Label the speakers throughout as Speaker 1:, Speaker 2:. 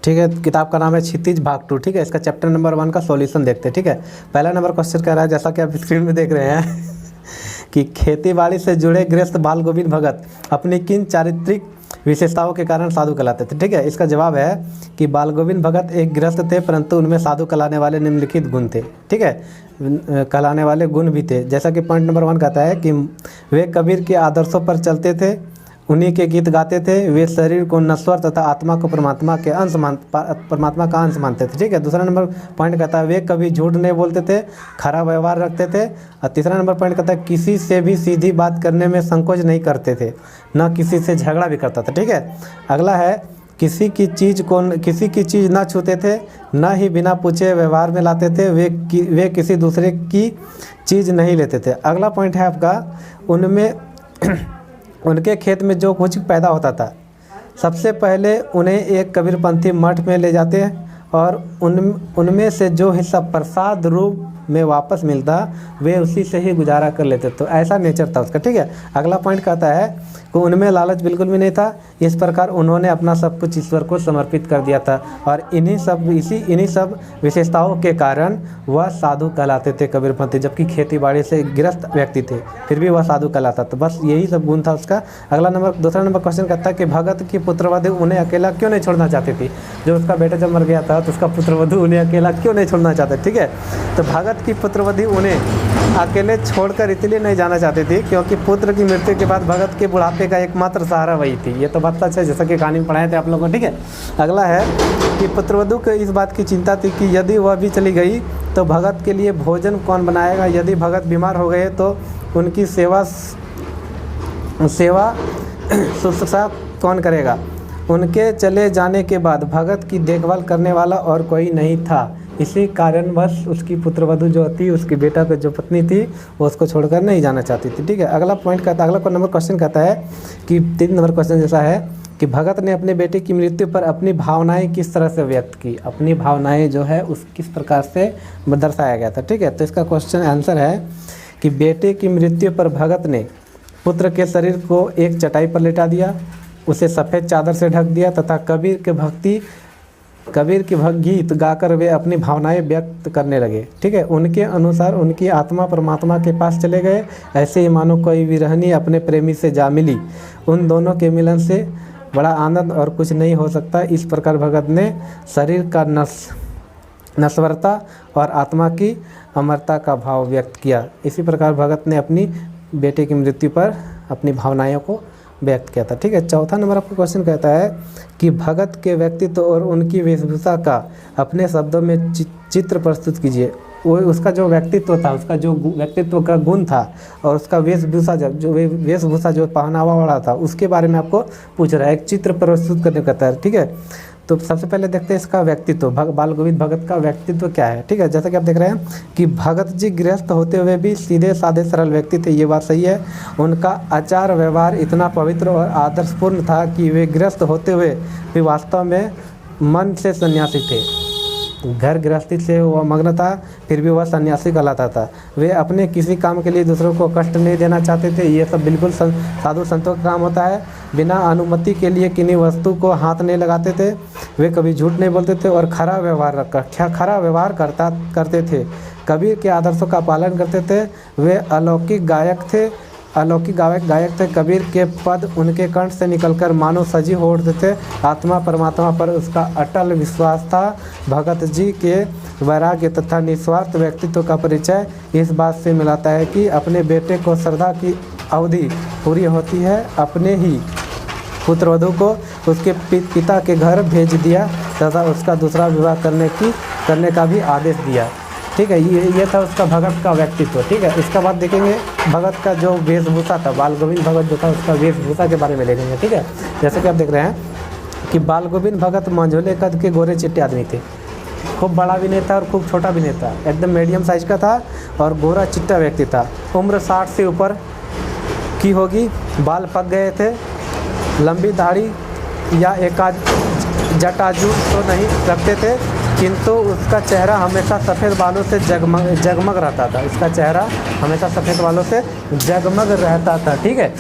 Speaker 1: ठीक है। किताब का नाम है क्षितिज भाग 2। ठीक है, इसका चैप्टर नंबर 1 का सॉल्यूशन देखते हैं। ठीक है, पहला नंबर क्वेश्चन कह रहा है, जैसा कि आप स्क्रीन में देख रहे हैं कि खेतीबाड़ी से जुड़े गृहस्थ बाल गोविंद भगत अपनी किन चारित्रिक विशेषताओं के कारण साधु कहलाते थे। ठीक है, इसका जवाब है कि बाल गोविंद भगत एक गृहस्थ थे, परंतु उनमें साधु कहलाने वाले निम्नलिखित गुण थे। ठीक है, कहलाने वाले गुण भी थे। जैसा कि पॉइंट नंबर 1 कहता है कि वे कबीर के आदर्शों पर चलते थे, उन्हीं के गीत गाते थे, वे शरीर को नश्वर तथा आत्मा को परमात्मा का अंश मानते थे। ठीक है, दूसरा नंबर पॉइंट कहता है वे कभी झूठ नहीं बोलते थे, खरा व्यवहार रखते थे। और तीसरा नंबर पॉइंट कहता है किसी से भी सीधी बात करने में संकोच नहीं करते थे, न किसी से झगड़ा भी करता था। ठीक है, अगला है किसी की चीज़ न छूते थे, न ही बिना पूछे व्यवहार में लाते थे, वे किसी दूसरे की चीज़ नहीं लेते थे। अगला पॉइंट है आपका, उनके खेत में जो कुछ पैदा होता था सबसे पहले उन्हें एक कबीरपंथी मठ में ले जाते और उनमें से जो हिस्सा प्रसाद रूप में वापस मिलता वे उसी से ही गुजारा कर लेते। तो ऐसा नेचर था उसका। ठीक है, अगला पॉइंट कहता है कि उनमें लालच बिल्कुल भी नहीं था, इस प्रकार उन्होंने अपना सब कुछ ईश्वर को समर्पित कर दिया था और इन्हीं सब विशेषताओं के कारण वह साधु कहलाते थे कबीरपंथी। जबकि खेती बाड़ी से गिरफ्त व्यक्ति थे फिर भी वह साधु कहलाता। तो बस यही सब गुण था उसका। अगला दूसरा नंबर क्वेश्चन कहता है कि भगत की पुत्रवधु उन्हें अकेला क्यों नहीं छोड़ना चाहती थी। जो उसका बेटा जब मर गया था तो उसका पुत्रवधु उन्हें अकेला क्यों नहीं छोड़ना चाहते। ठीक है, तो भगत की पुत्रवधु उन्हें अकेले छोड़कर इसलिए नहीं जाना चाहती थी क्योंकि पुत्र की मृत्यु के बाद भगत के बुढ़ापे का एकमात्र सहारा वही थी। ये तो बात सच है, जैसा कि कहानी में पढ़ाए थे आप लोगों को। ठीक है, अगला है कि पुत्रवधु को इस बात की चिंता थी कि यदि वह भी चली गई तो भगत के लिए भोजन कौन बनाएगा, यदि भगत बीमार हो गए तो उनकी सेवा शुश्रूषा कौन करेगा। उनके चले जाने के बाद भगत की देखभाल करने वाला और कोई नहीं था, इसी कारण बस उसकी पुत्रवधु जो थी, उसकी बेटा की जो पत्नी थी, वो उसको छोड़कर नहीं जाना चाहती थी। ठीक है, अगला नंबर क्वेश्चन कहता है कि 3 नंबर क्वेश्चन जैसा है कि भगत ने अपने बेटे की मृत्यु पर अपनी भावनाएं किस तरह से व्यक्त की। अपनी भावनाएं जो है उस किस प्रकार से दर्शाया गया था। ठीक है, तो इसका क्वेश्चन आंसर है कि बेटे की मृत्यु पर भगत ने पुत्र के शरीर को एक चटाई पर लेटा दिया, उसे सफ़ेद चादर से ढक दिया तथा कबीर के गीत गाकर वे अपनी भावनाएं व्यक्त करने लगे। ठीक है, उनके अनुसार उनकी आत्मा परमात्मा के पास चले गए। ऐसे ही मानो कोई विरहनी अपने प्रेमी से जा मिली, उन दोनों के मिलन से बड़ा आनंद और कुछ नहीं हो सकता। इस प्रकार भगत ने शरीर का नश्वरता और आत्मा की अमरता का भाव व्यक्त किया। इसी प्रकार भगत ने अपनी बेटे की मृत्यु पर अपनी भावनाओं को व्यक्त किया था। ठीक है, चौथा नंबर आपका क्वेश्चन कहता है कि भगत के व्यक्तित्व और उनकी वेशभूषा का अपने शब्दों में चित्र प्रस्तुत कीजिए। वो उसका जो व्यक्तित्व था, उसका जो व्यक्तित्व का गुण था और उसका वेशभूषा जो पहनावा वाला था, उसके बारे में आपको पूछ रहा है, एक चित्र प्रस्तुत करने का था। ठीक है, तो सबसे पहले देखते हैं इसका व्यक्तित्व, बाल गोविंद भगत का व्यक्तित्व क्या है। ठीक है, जैसा कि आप देख रहे हैं कि भगत जी गृहस्थ होते हुए भी सीधे साधे सरल व्यक्ति थे, ये बात सही है। उनका आचार व्यवहार इतना पवित्र और आदर्शपूर्ण था कि वे गृहस्थ होते हुए भी वास्तव में मन से सन्यासी थे। घर गृहस्थी से वह मग्न था, फिर भी वह सन्यासी कहलाता था। वे अपने किसी काम के लिए दूसरों को कष्ट नहीं देना चाहते थे। ये सब बिल्कुल साधु संतों का काम होता है। बिना अनुमति के लिए किन्हीं वस्तु को हाथ नहीं लगाते थे। वे कभी झूठ नहीं बोलते थे और खरा व्यवहार करते थे। कबीर के आदर्शों का पालन करते थे। वे अलौकिक गायक थे। कबीर के पद उनके कंठ से निकलकर मानो सजी हो उठते थे। आत्मा परमात्मा पर उसका अटल विश्वास था। भगत जी के वैराग्य तथा निस्वार्थ व्यक्तित्व का परिचय इस बात से मिलता है कि अपने बेटे को श्रद्धा की अवधि पूरी होती है, अपने ही पुत्रवधु को उसके पिता के घर भेज दिया तथा उसका दूसरा विवाह करने का भी आदेश दिया। ठीक है, ये था उसका भगत का व्यक्तित्व। ठीक है, इसका बाद देखेंगे भगत का जो वेशभूषा था, बाल गोविंद भगत जो था उसका वेशभूषा के बारे में देखेंगे। ठीक है, जैसे कि आप देख रहे हैं कि बाल गोविंद भगत मंझोले कद के गोरे चिट्टे आदमी थे। खूब बड़ा भी नहीं था और खूब छोटा भी नहीं था, एकदम मीडियम साइज का था और गोरा चिट्टा व्यक्ति था। उम्र 60 से ऊपर की होगी, बाल पक गए थे, लंबी दाढ़ी या एकाध जटाजू तो नहीं रखते थे, किंतु उसका चेहरा हमेशा सफ़ेद बालों से जगमग रहता था। इसका चेहरा हमेशा सफ़ेद बालों से जगमग रहता था। ठीक है,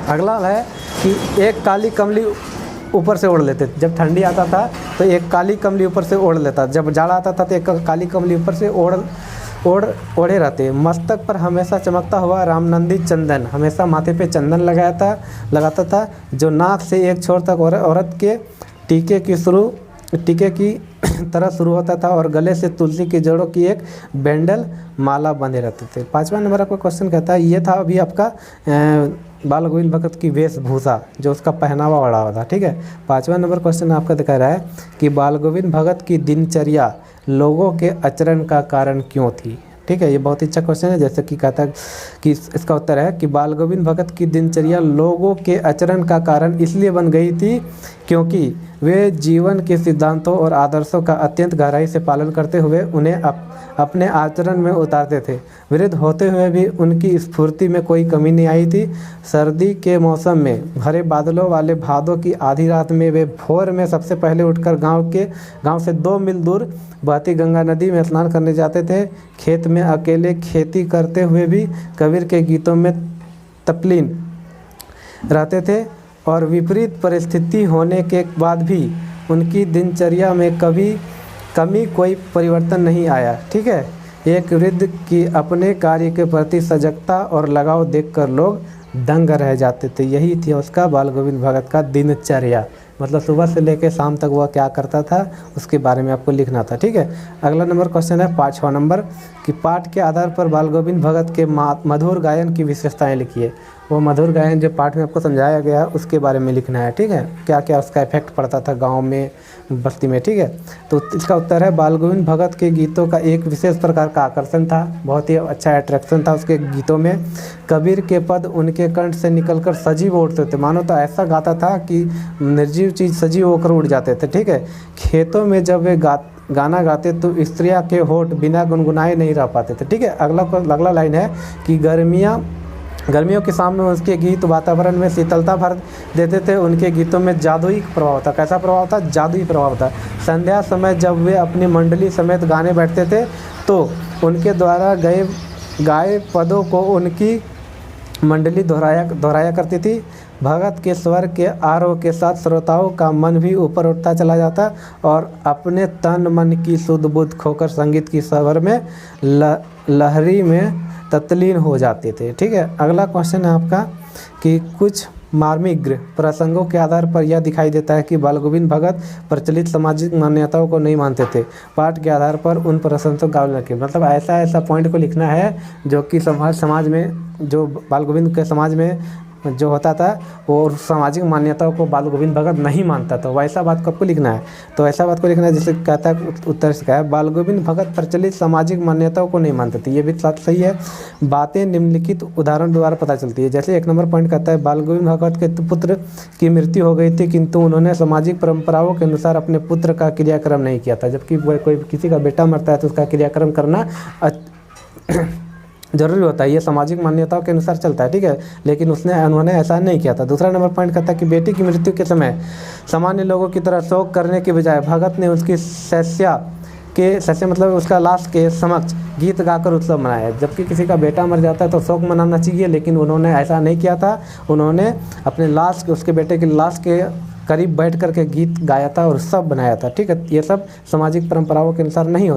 Speaker 1: अगला है कि एक काली कमली ऊपर से ओढ़ लेते थे। जब ठंडी आता था तो एक काली कमली ऊपर से ओढ़ लेता, जब जाड़ा आता था तो एक काली कमली ऊपर से ओढ़े रहते। मस्तक पर हमेशा चमकता हुआ रामनंदी चंदन, हमेशा माथे पे चंदन लगाता था, जो नाक से एक छोर तक औरत के टीके की तरह शुरू होता था और गले से तुलसी की जड़ों की एक बैंडल माला बंधे रहते थे। 5वां नंबर आपका क्वेश्चन कहता है, ये था अभी आपका बाल गोविंद भगत की वेशभूषा, जो उसका पहनावा बड़ा हुआ था। ठीक है, 5वां नंबर क्वेश्चन आपका दिखा रहा है कि बाल गोविंद भगत की दिनचर्या लोगों के आचरण का कारण क्यों थी। ठीक है, ये बहुत ही अच्छा क्वेश्चन है। जैसे कि कहता है कि इसका उत्तर है कि बाल गोविंद भगत की दिनचर्या लोगों के आचरण का कारण इसलिए बन गई थी क्योंकि वे जीवन के सिद्धांतों और आदर्शों का अत्यंत गहराई से पालन करते हुए उन्हें अपने आचरण में उतारते थे। वृद्ध होते हुए भी उनकी स्फूर्ति में कोई कमी नहीं आई थी। सर्दी के मौसम में भरे बादलों वाले भादों की आधी रात में वे भोर में सबसे पहले उठकर गांव से 2 मील दूर बहती गंगा नदी में स्नान करने जाते थे। खेत में अकेले खेती करते हुए भी कबीर के गीतों में तल्लीन रहते थे और विपरीत परिस्थिति होने के बाद भी उनकी दिनचर्या में कभी कोई परिवर्तन नहीं आया। ठीक है, एक वृद्ध की अपने कार्य के प्रति सजगता और लगाव देखकर लोग दंग रह जाते थे। यही थी उसका बाल गोविंद भगत का दिनचर्या, मतलब सुबह से लेकर शाम तक वह क्या करता था उसके बारे में आपको लिखना था। ठीक है, अगला नंबर क्वेश्चन है 5वां नंबर कि पाठ के आधार पर बाल गोविंद भगत के मधुर गायन की विशेषताएं लिखिए। वो मधुर गायन जो पाठ में आपको समझाया गया उसके बारे में लिखना है। ठीक है, क्या क्या उसका इफेक्ट पड़ता था गांव में, बस्ती में। ठीक है, तो इसका उत्तर है बाल गोविंद भगत के गीतों का एक विशेष प्रकार का आकर्षण था, बहुत ही अच्छा अट्रैक्शन था उसके गीतों में। कबीर के पद उनके कंठ से निकलकर सजीव उठते थे, मानो तो ऐसा गाता था कि निर्जीव चीज़ सजीव होकर उड़ जाते थे। ठीक है, खेतों में जब वे गाना गाते तो स्त्रियाँ के होठ बिना गुनगुनाए नहीं रह पाते थे। ठीक है, अगला लाइन है कि गर्मियों के सामने उसके गीत वातावरण में शीतलता भर देते थे। उनके गीतों में जादुई प्रभाव था। कैसा प्रभाव था? जादुई प्रभाव था। संध्या समय जब वे अपनी मंडली समेत गाने बैठते थे तो उनके द्वारा गाए पदों को उनकी मंडली दोहराया करती थी। भगत के स्वर के आरोह के साथ श्रोताओं का मन भी ऊपर उठता चला जाता और अपने तन मन की सुध बुध खोकर संगीत की सवर में लहरी में तल्लीन हो जाते थे। ठीक है, अगला क्वेश्चन है आपका कि कुछ मार्मिक प्रसंगों के आधार पर यह दिखाई देता है कि बाल गोविंद भगत प्रचलित सामाजिक मान्यताओं को नहीं मानते थे। पाठ के आधार पर उन प्रसंगों का उल्लेख, मतलब ऐसा पॉइंट को लिखना है जो कि समाज में, जो बाल गोविंद के समाज में जो होता था वो सामाजिक मान्यताओं को बाल गोविंद भगत नहीं मानता था, वैसा बात को आपको लिखना है। तो ऐसा बात को लिखना है जैसे कहता है उत्तर से, है बाल गोविंद भगत प्रचलित सामाजिक मान्यताओं को नहीं मानते थे। ये भी बात सही है। बातें निम्नलिखित उदाहरण द्वारा पता चलती है। जैसे 1 नंबर पॉइंट कहता है बाल गोविंद भगत के पुत्र की मृत्यु हो गई थी किंतु उन्होंने सामाजिक परंपराओं के अनुसार अपने पुत्र का क्रियाक्रम नहीं किया था। जबकि कोई किसी का बेटा मरता है तो उसका क्रियाक्रम करना जरूरी होता है, ये सामाजिक मान्यताओं के अनुसार चलता है। ठीक है, लेकिन उन्होंने ऐसा नहीं किया था। दूसरा नंबर पॉइंट कहता है कि बेटी की मृत्यु के समय सामान्य लोगों की तरह शोक करने के बजाय भगत ने उसकी शैया मतलब उसका लाश के समक्ष गीत गाकर उत्सव मनाया। जबकि किसी का बेटा मर जाता है तो शोक मनाना चाहिए, लेकिन उन्होंने ऐसा नहीं किया था। उन्होंने अपने उसके बेटे की लाश के करीब बैठ करके गीत गाया था और उत्सव बनाया था। ठीक है, ये सब सामाजिक परंपराओं के अनुसार नहीं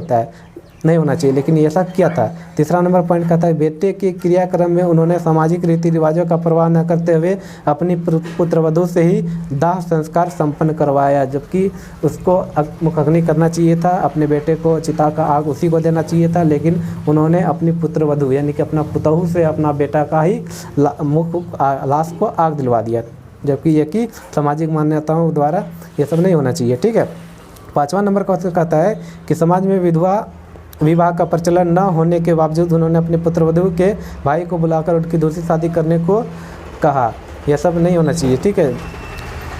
Speaker 1: होना चाहिए, लेकिन ये ऐसा किया था। तीसरा नंबर पॉइंट कहता है बेटे के क्रियाक्रम में उन्होंने सामाजिक रीति रिवाजों का परवाह न करते हुए अपनी पुत्रवधू से ही दाह संस्कार संपन्न करवाया। जबकि उसको मुखाग्नि करना चाहिए था, अपने बेटे को चिता का आग उसी को देना चाहिए था, लेकिन उन्होंने अपनी पुत्रवधू यानी कि अपना पुतहू से अपना बेटा का ही लाश को आग दिलवा दिया। जबकि ये कि सामाजिक मान्यताओं द्वारा ये सब नहीं होना चाहिए। ठीक है, 5वां नंबर क्वेश्चन कहता है कि समाज में विवाह का प्रचलन न होने के बावजूद उन्होंने अपने पुत्रवधू के भाई को बुलाकर उनकी दूसरी शादी करने को कहा। यह सब नहीं होना चाहिए। ठीक है,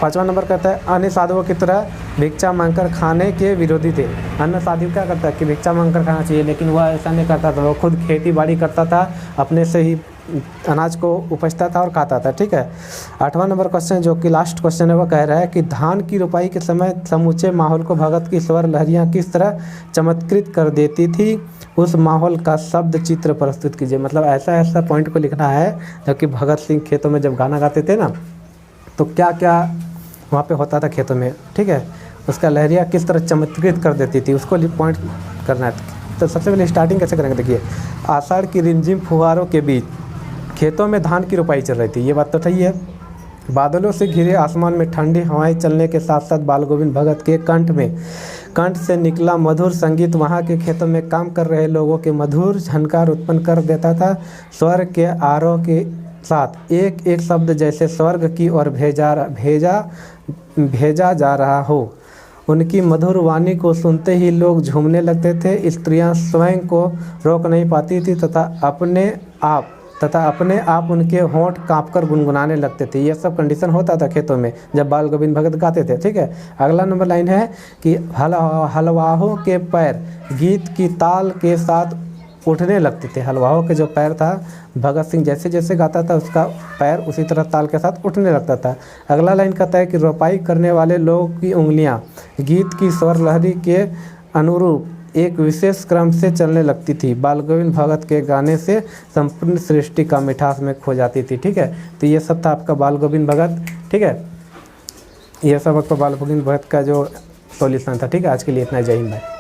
Speaker 1: 5वां नंबर कहता है अन्य साधुओं की तरह भिक्षा मांगकर खाने के विरोधी थे। अन्य साधु क्या करता है कि भिक्षा मांगकर खाना चाहिए, लेकिन वह ऐसा नहीं करता था। वो खुद खेती बाड़ी करता था, अपने से ही अनाज को उपजता था और खाता था। ठीक है, 8वां नंबर क्वेश्चन जो कि लास्ट क्वेश्चन है वो कह रहा है कि धान की रोपाई के समय समूचे माहौल को भगत की स्वर लहरियाँ किस तरह चमत्कृत कर देती थी, उस माहौल का शब्द चित्र प्रस्तुत कीजिए। मतलब ऐसा पॉइंट को लिखना है जबकि भगत सिंह खेतों में जब गाना गाते थे ना तो क्या क्या वहाँ पे होता था खेतों में, ठीक है। उसका लहरिया किस तरह चमत्कृत कर देती थी, उसको पॉइंट करना है। तो सबसे पहले स्टार्टिंग कैसे करेंगे, देखिए। आषाढ़ की रिमझिम फुहारों के बीच खेतों में धान की रोपाई चल रही थी, ये बात तो सही है। बादलों से घिरे आसमान में ठंडी हवाएं चलने के साथ साथ बाल गोविंद भगत के कंठ से निकला मधुर संगीत वहाँ के खेतों में काम कर रहे लोगों के मधुर झनकार उत्पन्न कर देता था। स्वर के आरोह के साथ एक एक शब्द जैसे स्वर्ग की ओर भेजा जा रहा हो। उनकी मधुर वाणी को सुनते ही लोग झूमने लगते थे। स्त्रियां स्वयं को रोक नहीं पाती थी तथा अपने आप उनके होंठ कांपकर गुनगुनाने लगते थे। ये सब कंडीशन होता था खेतों में जब बाल गोविंद भगत गाते थे, ठीक है। अगला नंबर लाइन है कि हलवाहों के पैर गीत की ताल के साथ उठने लगते थे। हलवाहों के जो पैर था, भगत सिंह जैसे जैसे गाता था उसका पैर उसी तरह ताल के साथ उठने लगता था। अगला लाइन कहता है कि रोपाई करने वाले लोगों की उंगलियां गीत की स्वर लहरी के अनुरूप एक विशेष क्रम से चलने लगती थी। बाल गोविंद भगत के गाने से संपूर्ण सृष्टि का मिठास में खो जाती थी, ठीक है। तो ये सब था आपका बाल गोविंद भगत, ठीक है। ये सब आपका बाल गोविंद भगत का जो सॉल्यूशन था, ठीक है। आज के लिए इतना, जय हिंद भाई।